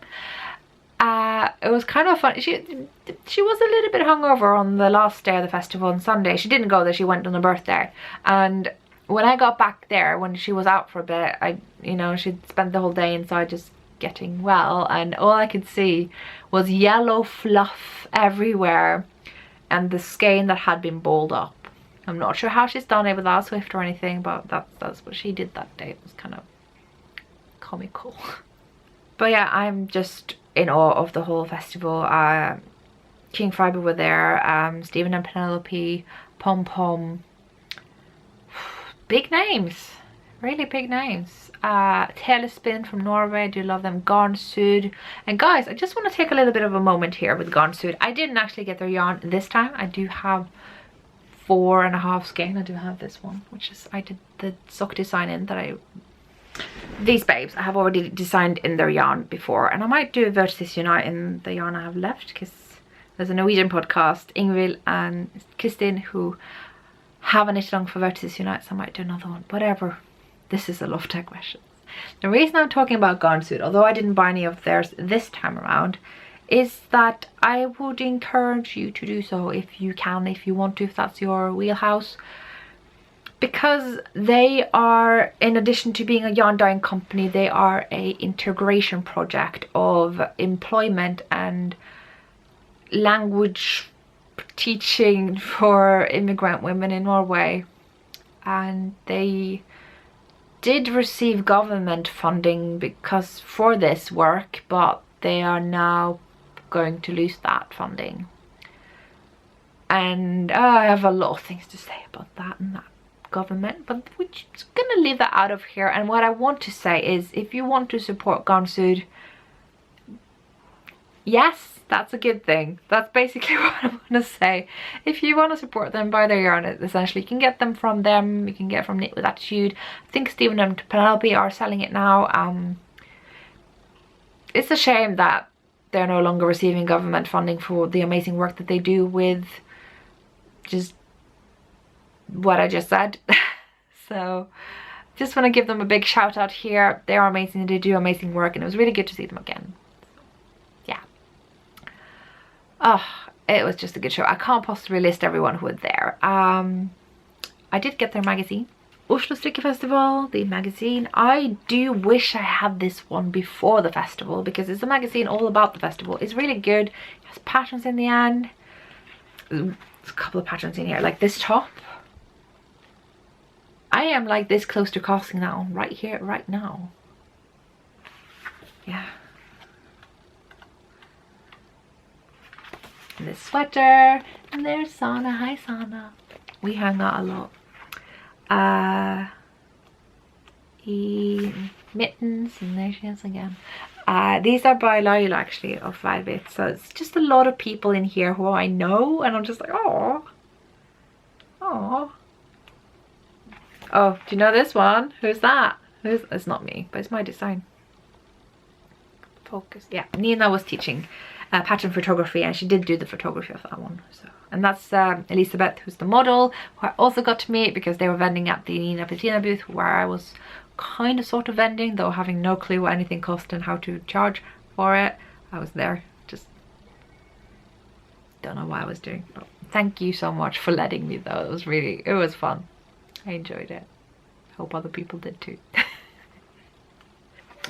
Speaker 1: It was kind of fun. She was a little bit hungover on the last day of the festival on Sunday. She didn't go there, she went on her birthday. And when I got back there, when she was out for a bit, you know, she'd spent the whole day inside just getting well, and all I could see was yellow fluff everywhere and the skein that had been balled up. I'm not sure how she's done it without Swift or anything, but that's what she did that day. It was kind of comical. But yeah, I'm just in awe of the whole festival. King Fiber were there, Stephen and Penelope, Pom Pom. Big names, really big names. Telespin from Norway, I do love them. Garn Sud. And guys, I just want to take a little bit of a moment here with Garn Sud. I didn't actually get their yarn this time. I do have 4.5 skein. I do have this one, which is, I did the sock design in that these babes I have already designed in their yarn before, and I might do a Vertices Unite in the yarn I have left, because there's a Norwegian podcast, Ingvild and Kristin, who have a knit along for Vertices Unite, so I might do another one. Whatever, this is a love digression. The reason I'm talking about Garn Sud, although I didn't buy any of theirs this time around, is that I would encourage you to do so if you can, if you want to, if that's your wheelhouse. Because they are, in addition to being a yarn dyeing company, they are a integration project of employment and language teaching for immigrant women in Norway. And they did receive government funding because for this work, but they are now going to lose that funding. And I have a lot of things to say about that and that government, but we're just gonna leave that out of here. And what I want to say is, if you want to support Garnsud, yes, that's a good thing. That's basically what I want to say. If you want to support them, buy their yarn. Essentially, you can get them from them. You can get from Knit with Attitude. I think Stephen and Penelope are selling it now. It's a shame that they're no longer receiving government funding for the amazing work that they do with just what I just said. So just want to give them a big shout out here. They are amazing. They do amazing work, and it was really good to see them again. Yeah. Oh, it was just a good show. I can't possibly list everyone who was there. I did get their magazine, Oslo Strikkefestival, the magazine. I do wish I had this one before the festival, because it's a magazine all about the festival. It's really good. It has patterns in the end. There's a couple of patterns in here, like this top. I am like this close to casting that on right here, right now. Yeah. And this sweater. And there's Sana. Hi, Sana. We hang out a lot. Mittens, and there she is again. These are by Lyle, actually, of 5 bits. So it's just a lot of people in here who I know, and I'm just like, oh, oh. Oh, do you know this one? Who's that? It's not me, but it's my design. Focus. Yeah, Nina was teaching pattern photography, and she did do the photography of that one. So, and that's Elizabeth, who's the model, who I also got to meet because they were vending at the Nina Bettina booth, where I was kind of sort of vending, though having no clue what anything cost and how to charge for it. I was there, just don't know what I was doing. But thank you so much for letting me, though. It was fun. I enjoyed it. Hope other people did too.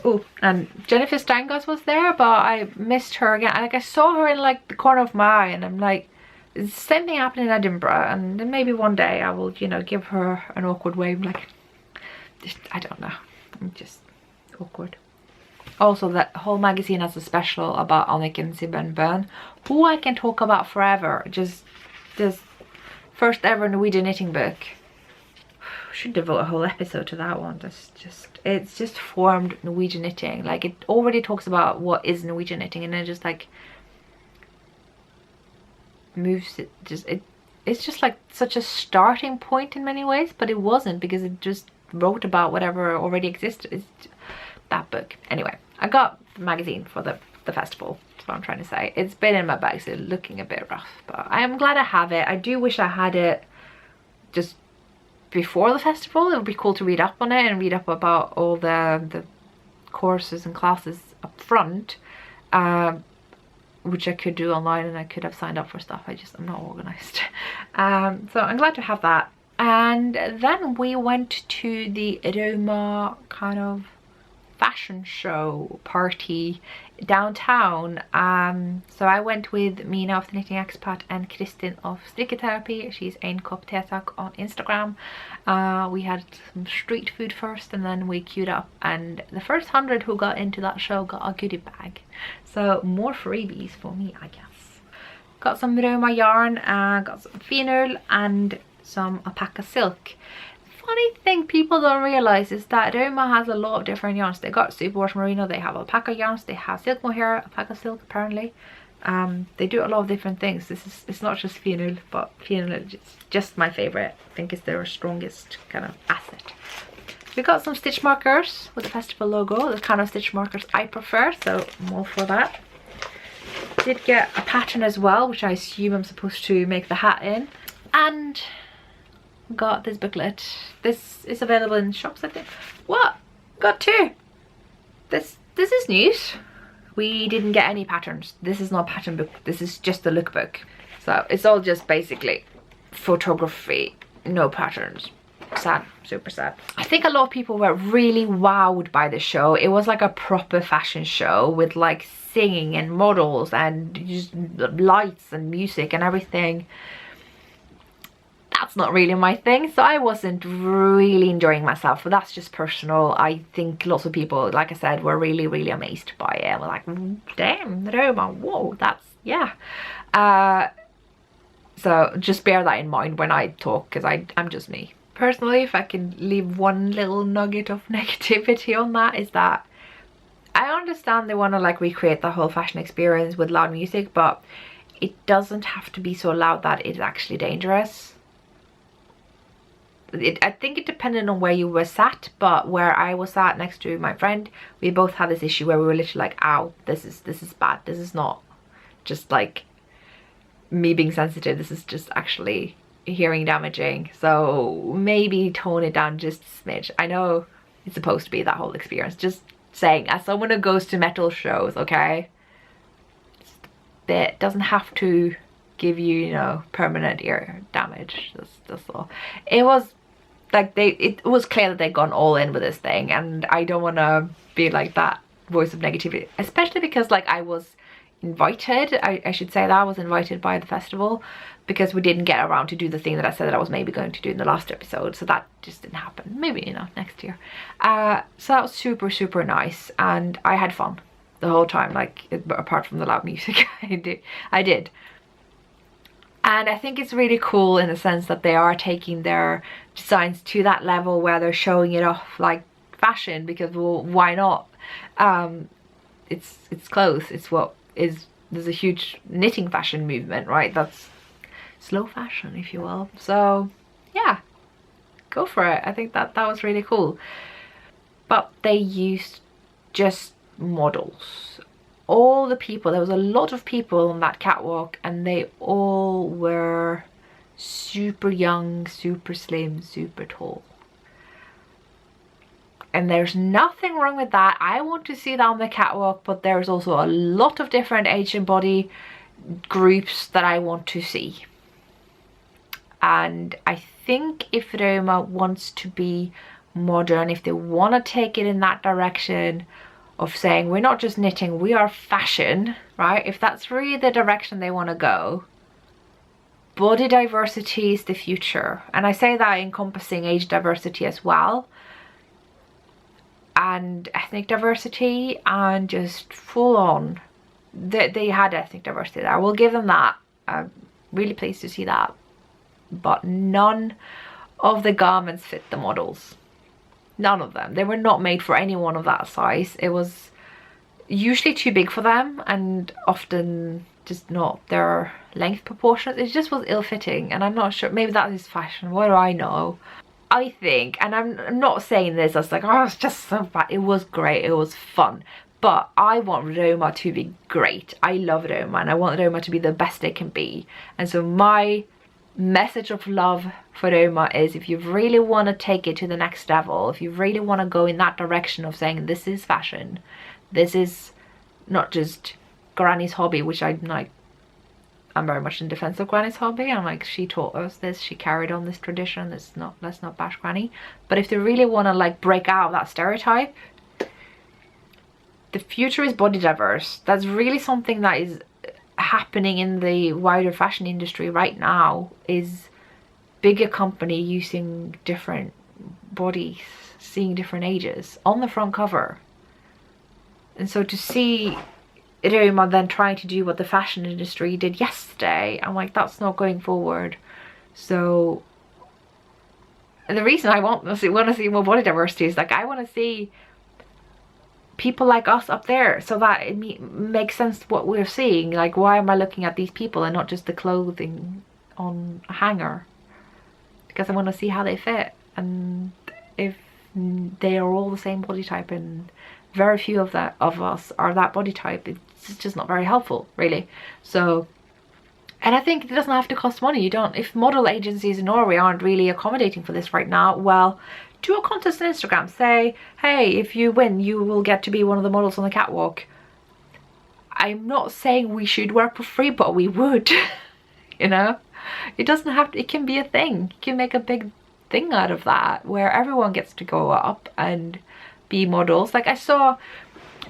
Speaker 1: Oh, and Jennifer Stangos was there, but I missed her again. Like, I saw her in like the corner of my eye, and I'm like, the same thing happened in Edinburgh, and then maybe one day I will, you know, give her an awkward wave. Like, just, I don't know, I'm just awkward. Also, that whole magazine has a special about Anniken Sibben Bøhn, who I can talk about forever. Just this first ever Norwegian knitting book. Should devote a whole episode to that one. It's just formed Norwegian knitting. Like, it already talks about what is Norwegian knitting, and then just like moves it. It's just like such a starting point in many ways, but it wasn't, because it just wrote about whatever already existed. It's that book. Anyway, I got the magazine for the festival. That's what I'm trying to say. It's been in my bag, so it's looking a bit rough, but I am glad I have it. I do wish I had it just before the festival. It would be cool to read up on it and read up about all the courses and classes up front, which I could do online, and I could have signed up for stuff. I'm not organized. So I'm glad to have that. And then we went to the Rauma kind of fashion show party downtown. So I went with Mina of the Knitting Expat and Kristin of Strikketherapy. She's Ein Kopp Tetak on Instagram. We had some street food first, and then we queued up, and the first 100 who got into that show got a goodie bag. So more freebies for me, I guess. Got some Rauma yarn, got some Finull and some alpaca silk. Funny thing people don't realize is that Rauma has a lot of different yarns. They got superwash merino, they have alpaca yarns, they have silk mohair, alpaca silk apparently. They do a lot of different things. It's not just Finull, but Finull is just my favorite. I think it's their strongest kind of asset. We got some stitch markers with the festival logo, the kind of stitch markers I prefer, so I'm all for that. Did get a pattern as well, which I assume I'm supposed to make the hat in, and got this booklet. This is available in shops, I think. What? Got two. This is news. We didn't get any patterns. This is not a pattern book, this is just the lookbook. So it's all just basically photography, no patterns. Sad, super sad. I think a lot of people were really wowed by the show. It was like a proper fashion show with like singing and models and just lights and music and everything. That's not really my thing, so I wasn't really enjoying myself, but that's just personal. I think lots of people, like I said, were really amazed by it. We're like, damn, Rauma, whoa, that's, yeah. So just bear that in mind when I talk, because I'm just me. Personally, if I can leave one little nugget of negativity on that, is that I understand they want to like recreate the whole fashion experience with loud music, but it doesn't have to be so loud that it's actually dangerous. I think it depended on where you were sat, but where I was sat next to my friend, we both had this issue where we were literally like, ow, this is bad. This is not just like me being sensitive, this is just actually hearing damaging. So maybe tone it down just a smidge. I know it's supposed to be that whole experience, just saying, as someone who goes to metal shows, okay, it doesn't have to give you, you know, permanent ear damage. That's all. It was like it was clear that they'd gone all in with this thing, and I don't want to be like that voice of negativity, especially because like I was invited, I should say that I was invited by the festival, because we didn't get around to do the thing that I said that I was maybe going to do in the last episode, so that just didn't happen. Maybe, you know, next year. So that was super nice, and I had fun the whole time, like apart from the loud music. I did. And I think it's really cool in the sense that they are taking their designs to that level where they're showing it off like fashion, because, well, why not? It's clothes. It's what is, there's a huge knitting fashion movement, right? That's slow fashion, if you will. So yeah, go for it. I think that was really cool. But they used just models. All the people, there was a lot of people on that catwalk, and they all were super young, super slim, super tall. And there's nothing wrong with that. I want to see that on the catwalk, but there's also a lot of different age and body groups that I want to see. And I think if Rauma wants to be modern, if they want to take it in that direction of saying we're not just knitting, we are fashion, right? If that's really the direction they want to go, body diversity is the future. And I say that encompassing age diversity as well, and ethnic diversity, and just full on. They had ethnic diversity there, I will give them that. I'm really pleased to see that. But none of the garments fit the models. None of them. They were not made for anyone of that size. It was usually too big for them, and often just not their length proportions. It just was ill-fitting, and I'm not sure, maybe that is fashion, what do I know? I think, and I'm not saying this as like, oh, it's just so bad. It was great, it was fun, but I want Rauma to be great. I love Rauma, and I want Rauma to be the best it can be. And so my message of love for Rauma is, if you really want to take it to the next level, if you really want to go in that direction of saying this is fashion, this is not just Granny's hobby, which I'm like, I'm very much in defense of Granny's hobby. I'm like, she taught us this, she carried on this tradition, let's not bash Granny. But if they really want to like break out of that stereotype, the future is body diverse. That's really something that is happening in the wider fashion industry right now, is bigger company using different bodies, seeing different ages on the front cover. And so to see Rauma then trying to do what the fashion industry did yesterday, I'm like, that's not going forward. So, and the reason I want to see more body diversity is like, I want to see people like us up there, so that it makes sense what we're seeing. Like, why am I looking at these people and not just the clothing on a hanger? Because I want to see how they fit, and if they are all the same body type and very few of us are that body type, it's just not very helpful, really. So, and I think it doesn't have to cost money. You don't, if model agencies in Norway aren't really accommodating for this right now, well, do a contest on Instagram. Say, hey, if you win, you will get to be one of the models on the catwalk. I'm not saying we should work for free, but we would. You know, it doesn't have to, it can be a thing. You can make a big thing out of that where everyone gets to go up and be models. Like I saw,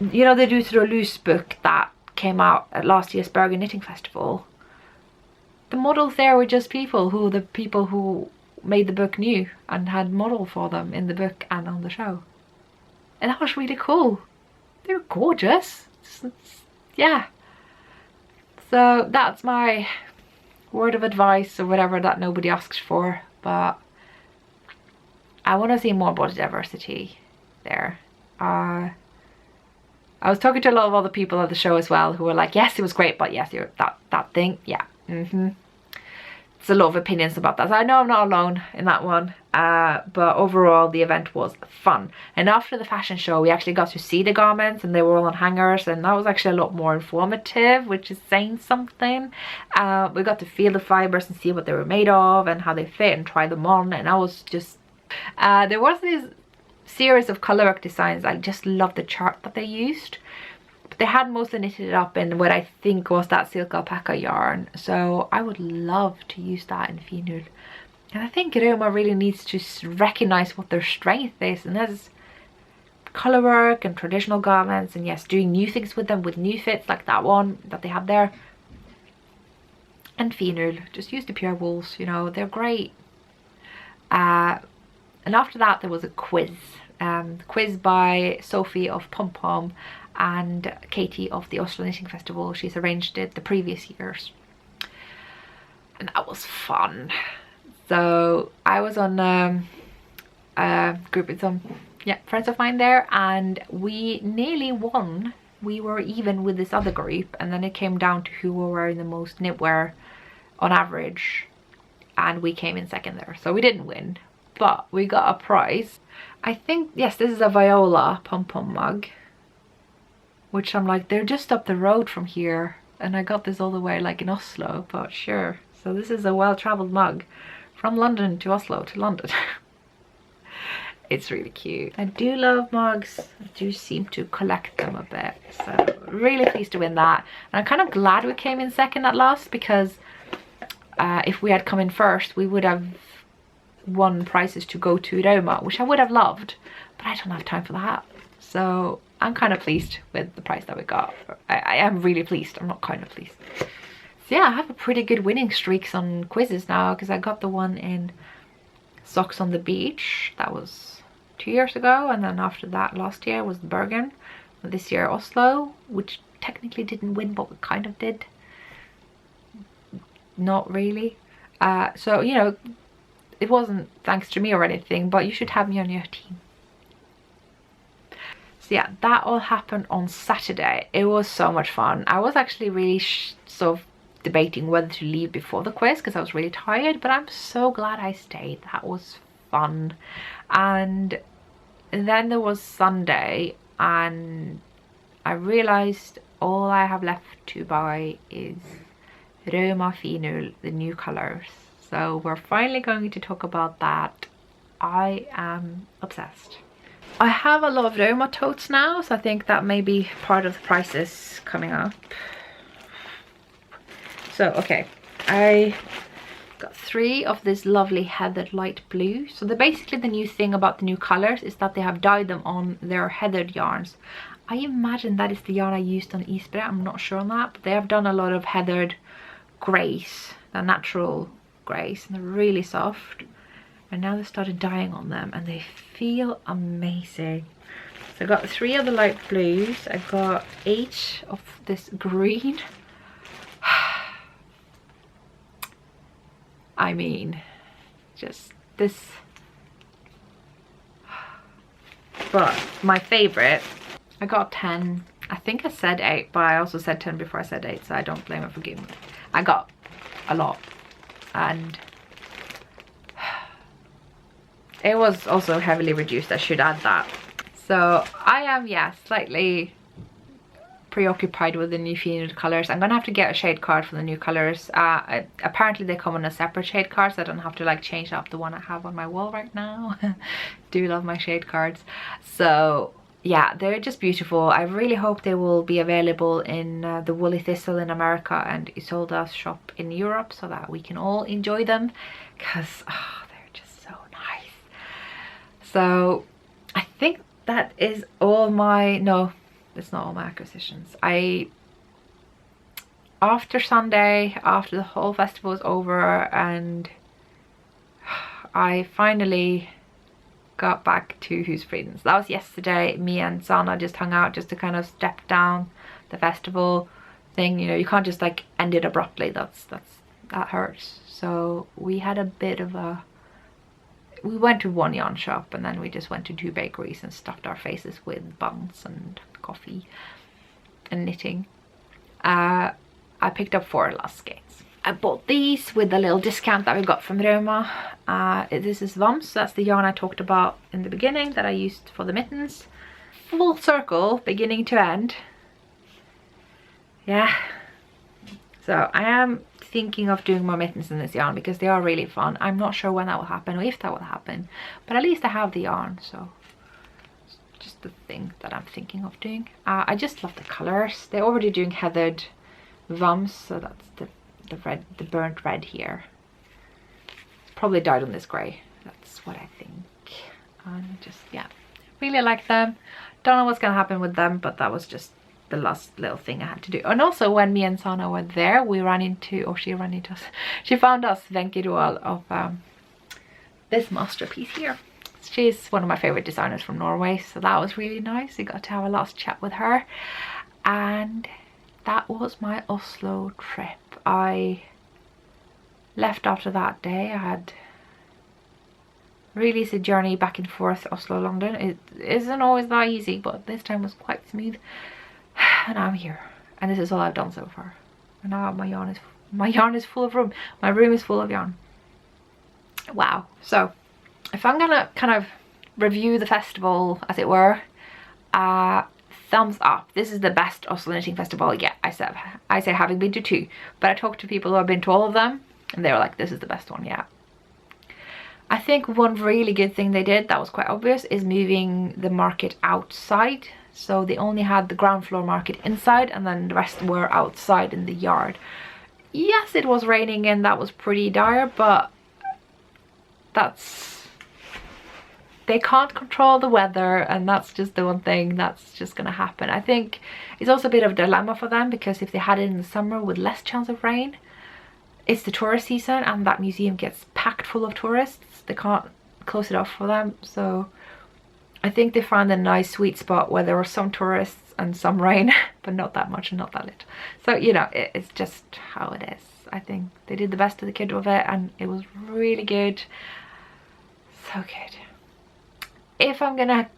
Speaker 1: you know, the Do Through Loose book that came out at last year's Berge Knitting Festival. The models there were just people who the people who made the book knew and had model for them in the book and on the show. And that was really cool. They were gorgeous. Yeah. So that's my word of advice or whatever that nobody asked for, but I want to see more body diversity there. I was talking to a lot of other people at the show as well who were like, yes, it was great, but yes, you're that thing, yeah. There's a lot of opinions about that, so I know I'm not alone in that one, but overall the event was fun. And after the fashion show we actually got to see the garments, and they were all on hangers, and that was actually a lot more informative, which is saying something. We got to feel the fibers and see what they were made of and how they fit and try them on, and I was just there was this series of colorwork designs. I just loved the chart that they used, but they had mostly knitted it up in what I think was that silk alpaca yarn, so I would love to use that in Finull. And I think Rauma really needs to recognize what their strength is, and that's colorwork and traditional garments, and yes, doing new things with them with new fits like that one that they had there. And Finull, just use the pure wools, you know, they're great. And after that there was a quiz. Quiz by Sophie of Pom Pom and Katie of the Oslo Knitting Festival. She's arranged it the previous years. And that was fun. So I was on a group with some friends of mine there, and we nearly won. We were even with this other group, and then it came down to who were wearing the most knitwear on average, and we came in second there. So we didn't win, but we got a prize. I think, yes, this is a Viola Pom Pom mug, which I'm like, they're just up the road from here, and I got this all the way like in Oslo, but sure. So this is a well-traveled mug from London to Oslo to London. It's really cute. I do love mugs. I do seem to collect them a bit, so really pleased to win that. And I'm kind of glad we came in second at last, because if we had come in first we would have won prizes to go to Rauma, which I would have loved, but I don't have time for that. So I'm kind of pleased with the prize that we got. I am really pleased. I'm not kind of pleased. So yeah, I have a pretty good winning streaks on quizzes now, because I got the one in Socks on the Beach. That was 2 years ago, and then after that last year was Bergen. This year Oslo, which technically didn't win, but we kind of did. Not really. So, you know, it wasn't thanks to me or anything, but you should have me on your team. So yeah, that all happened on Saturday. It was so much fun. I was actually really sort of debating whether to leave before the quiz because I was really tired, but I'm so glad I stayed. That was fun. And then there was Sunday, and I realized all I have left to buy is Rauma Finull, the new colors. So we're finally going to talk about that. I am obsessed. I have a lot of Rauma totes now, so I think that may be part of the prices coming up. So, okay, I got 3 of this lovely heathered light blue. So basically the new thing about the new colors is that they have dyed them on their heathered yarns. I imagine that is the yarn I used on Isbre, I'm not sure on that, but they have done a lot of heathered grays, the natural grays, and they're really soft. And now they started dyeing on them and they feel amazing. So I got 3 of the light blues, I got 8 of this green. I mean, just this. But my favorite, I got 10. I think I said 8, but I also said 10 before I said 8, so I don't blame her for giving me. I got a lot, and it was also heavily reduced. I should add that. So I am, yeah, slightly preoccupied with the new Finull colors. I'm gonna have to get a shade card for the new colors. Apparently they come on a separate shade card, so I don't have to like change up the one I have on my wall right now. Do love my shade cards. So yeah, they're just beautiful. I really hope they will be available in the Woolly Thistle in America and Isolda's shop in Europe, so that we can all enjoy them, because they're just so nice. So I think that is all my, no, it's not all my acquisitions. After Sunday, after the whole festival was over and I finally got back to Husfridens. That was yesterday. Me and Sana just hung out just to kind of step down the festival thing. You know, you can't just like end it abruptly. That hurts. So we had a bit of a, we went to one yarn shop and then we just went to 2 bakeries and stuffed our faces with buns and coffee and knitting. I picked up 4 last skates. I bought these with the little discount that we got from Rauma. This is Vams, that's the yarn I talked about in the beginning that I used for the mittens. Full circle, beginning to end. Yeah. So I am thinking of doing more mittens in this yarn because they are really fun. I'm not sure when that will happen or if that will happen, but at least I have the yarn, so it's just the thing that I'm thinking of doing. I just love the colors. They're already doing heathered Vams, so that's the red, the burnt red here. It's probably dyed on this grey. That's what I think. And just, yeah, really like them. Don't know what's gonna happen with them, but that was just the last little thing I had to do. And also when me and Sana were there, we ran into, or she ran into us, she found us Venkidual of this masterpiece here. She's one of my favorite designers from Norway, so that was really nice. We got to have a last chat with her. And that was my Oslo trip. I left after that day. I had really a journey back and forth Oslo London. It isn't always that easy, but this time was quite smooth. And I'm here, and this is all I've done so far. And now my yarn is full of room. My room is full of yarn. Wow. So if I'm gonna kind of review the festival, as it were, thumbs up. This is the best Oslo Knitting Festival yet. I say having been to 2, but I talked to people who have been to all of them and they were like, this is the best one. Yeah. I think one really good thing they did that was quite obvious is moving the market outside. So they only had the ground floor market inside and then the rest were outside in the yard. Yes, it was raining and that was pretty dire, but they can't control the weather, and that's just the one thing that's just gonna happen. I think it's also a bit of a dilemma for them because if they had it in the summer with less chance of rain, it's the tourist season and that museum gets packed full of tourists. They can't close it off for them. So I think they found a nice sweet spot where there were some tourists and some rain, but not that much and not that little. So, you know, it's just how it is. I think they did the best they could with it and it was really good. So good. If I'm gonna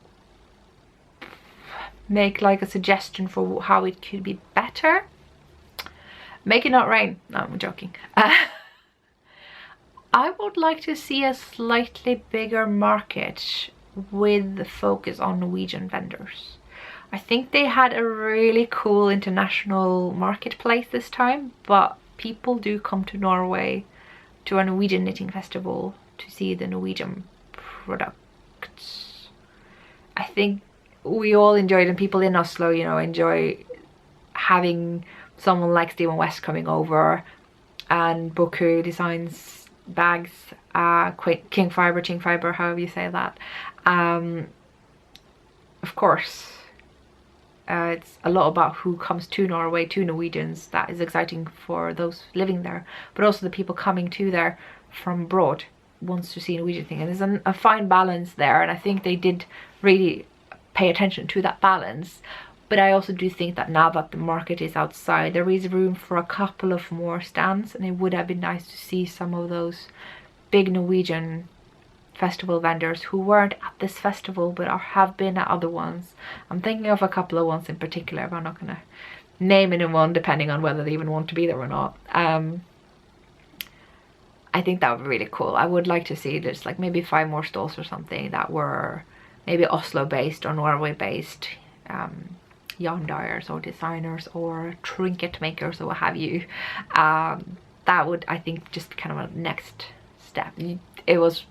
Speaker 1: make like a suggestion for how it could be better, make it not rain. No, I'm joking. I would like to see a slightly bigger market with the focus on Norwegian vendors. I think they had a really cool international marketplace this time, but people do come to Norway to a Norwegian knitting festival to see the Norwegian products. I think we all enjoyed, and people in Oslo, you know, enjoy having someone like Stephen West coming over and Boku designs bags, King Fiber, however you say that. Of course, it's a lot about who comes to Norway, to Norwegians. That is exciting for those living there, but also the people coming to there from abroad wants to see Norwegian thing, and there's a fine balance there, and I think they did really pay attention to that balance. But I also do think that now that the market is outside, there is room for a couple of more stands, and it would have been nice to see some of those big Norwegian festival vendors who weren't at this festival but have been at other ones. I'm thinking of a couple of ones in particular, but I'm not gonna name anyone depending on whether they even want to be there or not. I think that would be really cool. I would like to see there's like maybe 5 more stalls or something that were maybe Oslo based or Norway based yarn dyers or designers or trinket makers or what have you. That would, I think, just kind of a next step. It was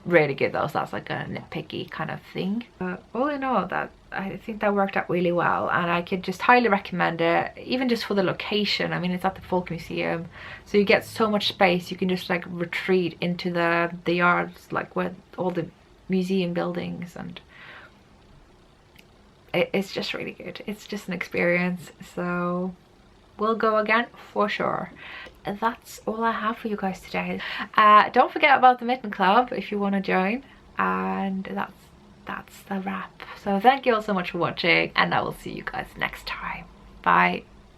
Speaker 1: really good though, so that's like a nitpicky kind of thing. All in all, I think that worked out really well, and I could just highly recommend it, even just for the location. I mean, it's at the Folk Museum, so you get so much space. You can just like retreat into the yards, like where all the museum buildings, and it's just really good. It's just an experience, so we'll go again for sure. That's all I have for you guys today. Don't forget about the Mitten Club if you want to join, and that's the wrap. So thank you all so much for watching, and I will see you guys next time. Bye.